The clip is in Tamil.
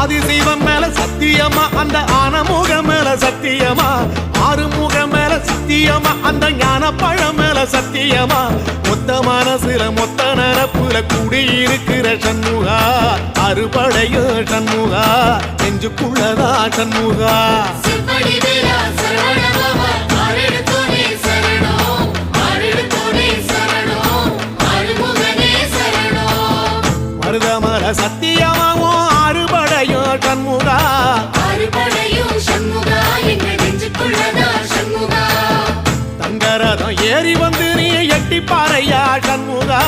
ஆதிசைவம் மேல சத்தியமா அந்த ஆனமுகம் மேல சத்தியமா ஆறுமுகம் மேல சத்தியமா அந்த ஞான பழம் மேல சத்தியமா மொத்த மனசுல மொத்த நரப்புல குடியிருக்கிற சண்முகா அறுபடையும் சண்முகா நெஞ்சுக்குள்ளதா சண்முகா மருதமர சத்தியமாவும் அறுபடையும் சண்முகா தங்கரதம் ஏறி வந்து நீ எட்டி பாறையா சண்முகா